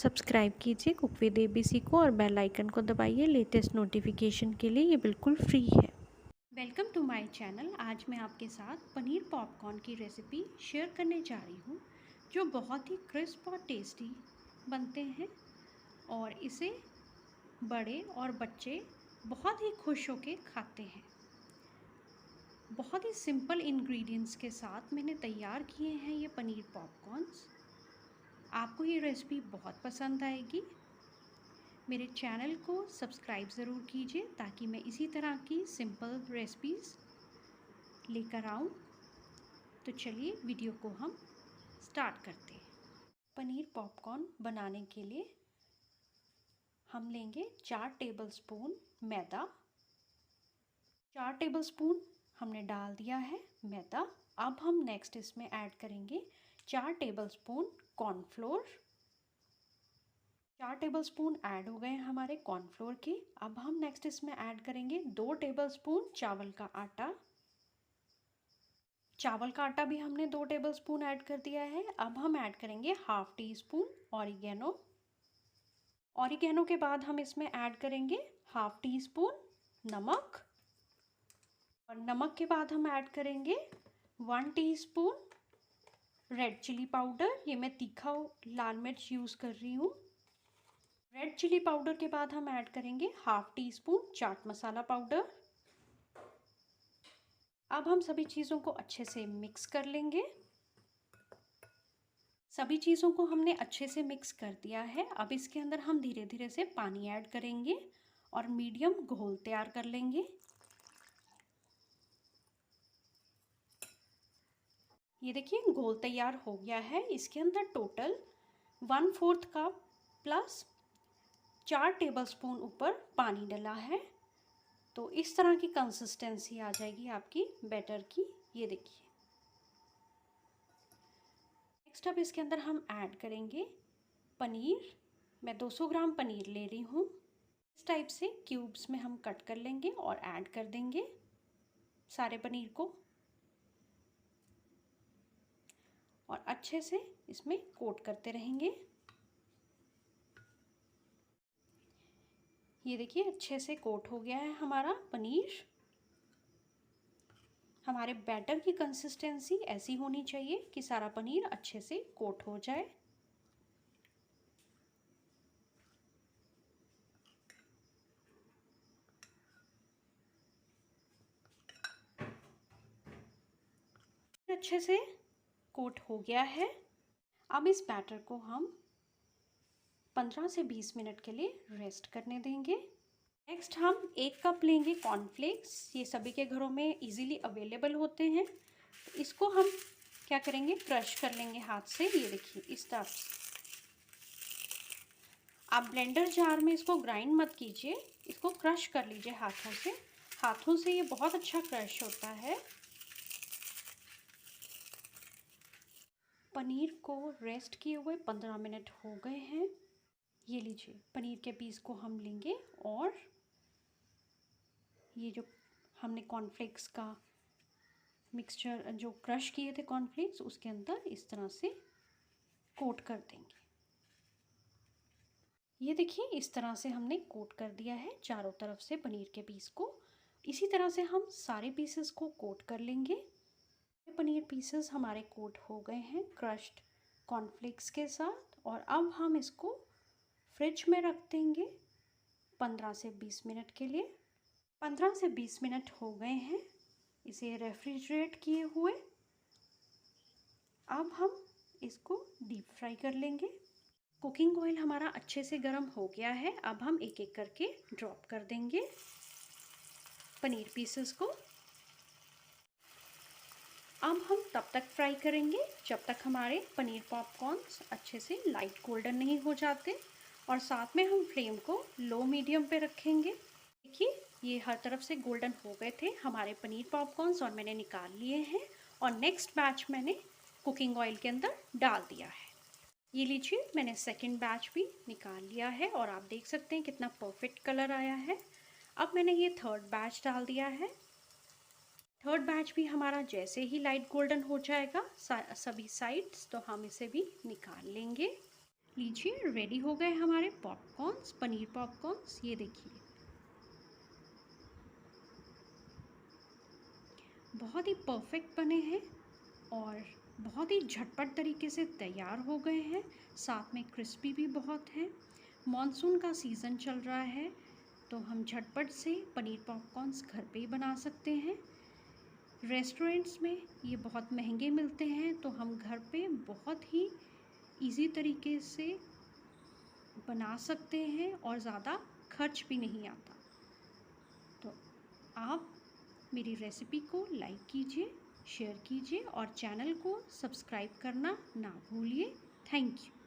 Subscribe कीजिए cook with ABC को और बेल आइकन को दबाइए लेटेस्ट नोटिफिकेशन के लिए। ये बिल्कुल फ्री है। Welcome to my channel. आज मैं आपके साथ पनीर पॉपकॉर्न की रेसिपी शेयर करने जा रही हूँ, जो बहुत ही क्रिस्प और टेस्टी बनते हैं और इसे बड़े और बच्चे बहुत ही खुश होकर खाते हैं। बहुत ही सिंपल इंग्रेडिएंट्स के साथ मैंने तैयार किए हैं ये पनीर पॉपकॉर्न्स। आपको ये रेसिपी बहुत पसंद आएगी। मेरे चैनल को सब्सक्राइब ज़रूर कीजिए ताकि मैं इसी तरह की सिंपल रेसिपीज़ लेकर आऊँ। तो चलिए वीडियो को हम स्टार्ट करते हैं। पनीर पॉपकॉर्न बनाने के लिए हम लेंगे 4 टेबलस्पून मैदा। 4 टेबलस्पून हमने डाल दिया है मैदा। अब हम नेक्स्ट इसमें ऐड करेंगे 4 टेबलस्पून कॉर्नफ्लोर। 4 टेबलस्पून ऐड हो गए हमारे कॉर्नफ्लोर के। अब हम नेक्स्ट इसमें ऐड करेंगे 2 टेबलस्पून चावल का आटा। चावल का आटा भी हमने 2 टेबलस्पून ऐड कर दिया है। अब हम ऐड करेंगे half tea spoon oregano. Oregano के बाद हम इसमें ऐड करेंगे हाफ टी स्पून नमक। और नमक के बाद हम ऐड करेंगे 1 टीस्पून रेड चिली पाउडर। ये मैं तीखा लाल मिर्च यूज़ कर रही हूँ। रेड चिली पाउडर के बाद हम ऐड करेंगे half tea spoon chaat masala powder. अब हम सभी चीज़ों को अच्छे से मिक्स कर लेंगे। सभी चीज़ों को हमने अच्छे से मिक्स कर दिया है। अब इसके अंदर हम धीरे धीरे से पानी ऐड करेंगे और मीडियम घोल तैयार कर लेंगे। ये देखिए घोल तैयार हो गया है। इसके अंदर टोटल 1/4 कप प्लस 4 टेबलस्पून ऊपर पानी डला है। तो इस तरह की कंसिस्टेंसी आ जाएगी आपकी बैटर की। ये देखिए। नेक्स्ट अब इसके अंदर हम ऐड करेंगे पनीर। मैं 200 ग्राम पनीर ले रही हूँ। इस टाइप से क्यूब्स में हम कट कर लेंगे और ऐड कर देंगे सारे पनीर को और अच्छे से इसमें कोट करते रहेंगे। ये देखिए अच्छे से कोट हो गया है हमारा पनीर। हमारे बैटर की कंसिस्टेंसी ऐसी होनी चाहिए कि सारा पनीर अच्छे से कोट हो जाए। अच्छे से कोट हो गया है। अब इस बैटर को हम 15 से 20 मिनट के लिए रेस्ट करने देंगे। नेक्स्ट हम 1 कप लेंगे कॉर्नफ्लेक्स। ये सभी के घरों में इजीली अवेलेबल होते हैं। इसको हम क्या करेंगे, क्रश कर लेंगे हाथ से। ये देखिए इस तरह से। आप ब्लेंडर जार में इसको ग्राइंड मत कीजिए, इसको क्रश कर लीजिए हाथों से। हाथों से ये बहुत अच्छा क्रश होता है। पनीर को रेस्ट किए हुए 15 मिनट हो गए हैं। ये लीजिए पनीर के पीस को हम लेंगे और ये जो हमने कॉर्नफ्लेक्स का मिक्सचर जो क्रश किए थे कॉर्नफ्लेक्स, उसके अंदर इस तरह से कोट कर देंगे। ये देखिए इस तरह से हमने कोट कर दिया है चारों तरफ से पनीर के पीस को। इसी तरह से हम सारे पीसेस को कोट कर लेंगे। पनीर पीसेस हमारे कोट हो गए हैं क्रश्ड कॉर्नफ्लेक्स के साथ। और अब हम इसको फ्रिज में रख देंगे 15 से 20 मिनट के लिए। 15 से 20 मिनट हो गए हैं इसे रेफ्रिजरेट किए हुए। अब हम इसको डीप फ्राई कर लेंगे। कुकिंग ऑयल हमारा अच्छे से गर्म हो गया है। अब हम एक एक करके ड्रॉप कर देंगे पनीर पीसेस को। अब हम तब तक फ्राई करेंगे जब तक हमारे पनीर पॉपकॉर्न्स अच्छे से लाइट गोल्डन नहीं हो जाते। और साथ में हम फ्लेम को लो मीडियम पे रखेंगे। देखिए ये हर तरफ से गोल्डन हो गए थे हमारे पनीर पॉपकॉर्न्स और मैंने निकाल लिए हैं। और नेक्स्ट बैच मैंने कुकिंग ऑयल के अंदर डाल दिया है। ये लीजिए मैंने सेकेंड बैच भी निकाल लिया है और आप देख सकते हैं कितना परफेक्ट कलर आया है। अब मैंने ये थर्ड बैच डाल दिया है। थर्ड बैच भी हमारा जैसे ही लाइट गोल्डन हो जाएगा सभी साइड्स, तो हम इसे भी निकाल लेंगे। लीजिए, रेडी हो गए हमारे पॉपकॉर्न्स, पनीर पॉपकॉर्न्स। ये देखिए, बहुत ही परफेक्ट बने हैं और बहुत ही झटपट तरीके से तैयार हो गए हैं। साथ में क्रिस्पी भी बहुत हैं। मॉनसून का सीज़न चल रहा है, तो हम झटपट से पनीर पॉपकॉर्न्स घर पे ही बना सकते हैं। रेस्टोरेंट्स में ये बहुत महंगे मिलते हैं, तो हम घर पे बहुत ही इजी तरीके से बना सकते हैं और ज़्यादा खर्च भी नहीं आता। तो आप मेरी रेसिपी को लाइक कीजिए, शेयर कीजिए और चैनल को सब्सक्राइब करना ना भूलिए। Thank you.